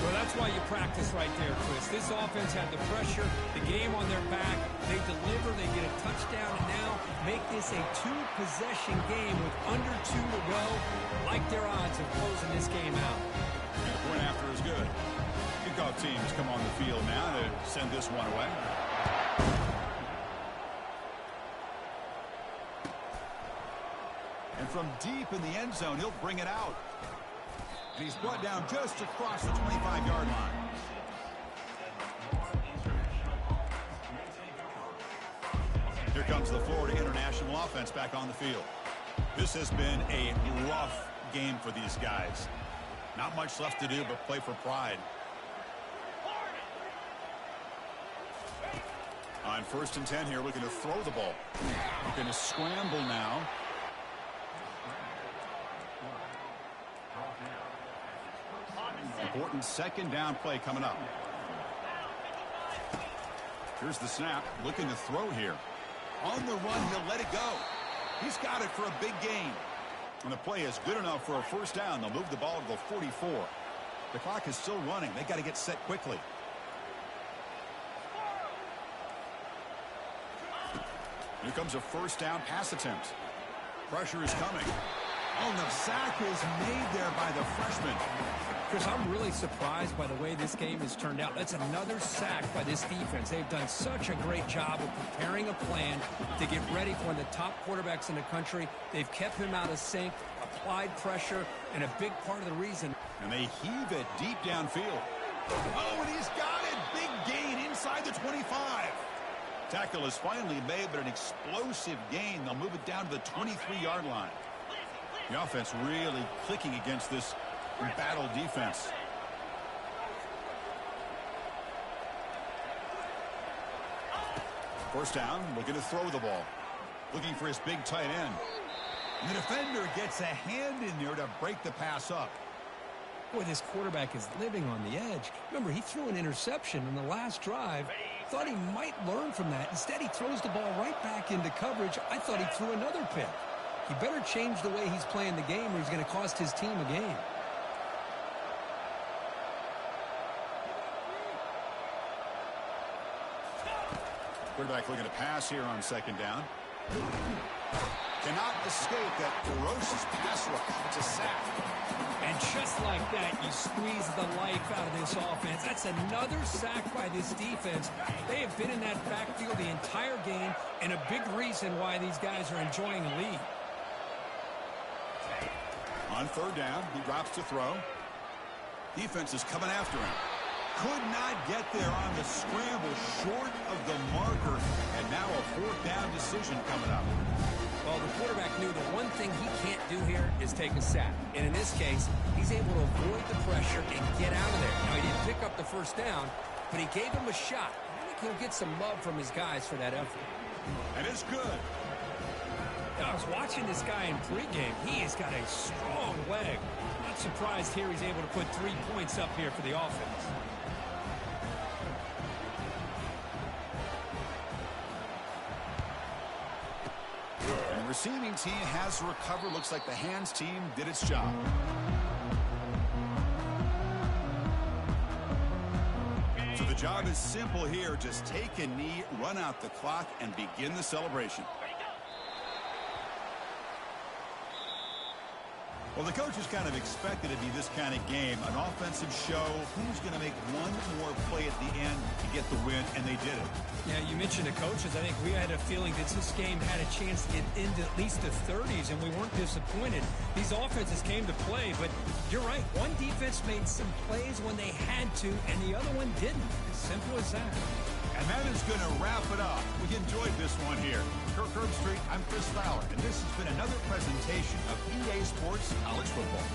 Well, that's why you practice right there, Chris. This offense had the pressure, the game on their back. They deliver, they get a touchdown, and now make this a 2-possession game with under 2 to go. Like their odds of closing this game out. And the point after is good. Kickoff teams come on the field now to send this one away. And from deep in the end zone, he'll bring it out. And he's brought down just across the 25-yard line. Here comes the Florida International offense back on the field. This has been a rough game for these guys. Not much left to do but play for pride. On 1st and 10 here, looking to throw the ball. Looking to scramble now. Important 2nd down play coming up. Here's the snap. Looking to throw here. On the run, he'll let it go. He's got it for a big gain. And the play is good enough for a first down. They'll move the ball to the 44. The clock is still running. They got to get set quickly. Here comes a first down pass attempt. Pressure is coming. Oh, and the sack is made there by the freshman. Chris, I'm really surprised by the way this game has turned out. That's another sack by this defense. They've done such a great job of preparing a plan to get ready for one of the top quarterbacks in the country. They've kept him out of sync, applied pressure, and a big part of the reason. And they heave it deep downfield. Oh, and he's got it. Big gain inside the 25. Tackle is finally made, but an explosive gain. They'll move it down to the 23-yard line. The offense really clicking against this battle defense. First down, looking to throw the ball. Looking for his big tight end. And the defender gets a hand in there to break the pass up. Boy, this quarterback is living on the edge. Remember, he threw an interception in the last drive. Thought he might learn from that. Instead, he throws the ball right back into coverage. I thought he threw another pick. He better change the way he's playing the game or he's going to cost his team a game. Quarterback looking to pass here on second down. Cannot escape that ferocious pass rush. It's a sack. And just like that, you squeeze the life out of this offense. That's another sack by this defense. They have been in that backfield the entire game, and a big reason why these guys are enjoying the lead. On third down, he drops to throw. Defense is coming after him. Could not get there on the scramble, short of the marker, and now a fourth down decision coming up. Well, the quarterback knew the one thing he can't do here is take a sack. And in this case, he's able to avoid the pressure and get out of there. Now, he didn't pick up the first down, but he gave him a shot. I think he'll get some love from his guys for that effort. And it's good. I was watching this guy in pregame. He has got a strong leg. Not surprised here he's able to put 3 points up here for the offense. Receiving team has recovered. Looks like the hands team did its job. So the job is simple here. Just take a knee, run out the clock, and begin the celebration. Well, the coaches kind of expected it to be this kind of game, an offensive show. Who's going to make one more play at the end to get the win, and they did it. Yeah, you mentioned the coaches. I think we had a feeling that this game had a chance to get into at least the 30s, and we weren't disappointed. These offenses came to play, but you're right. One defense made some plays when they had to, and the other one didn't. As simple as that. And that is going to wrap it up. We enjoyed this one here. Kirk Herbstreit, I'm Chris Fowler, and this has been another presentation of EA Sports College Football.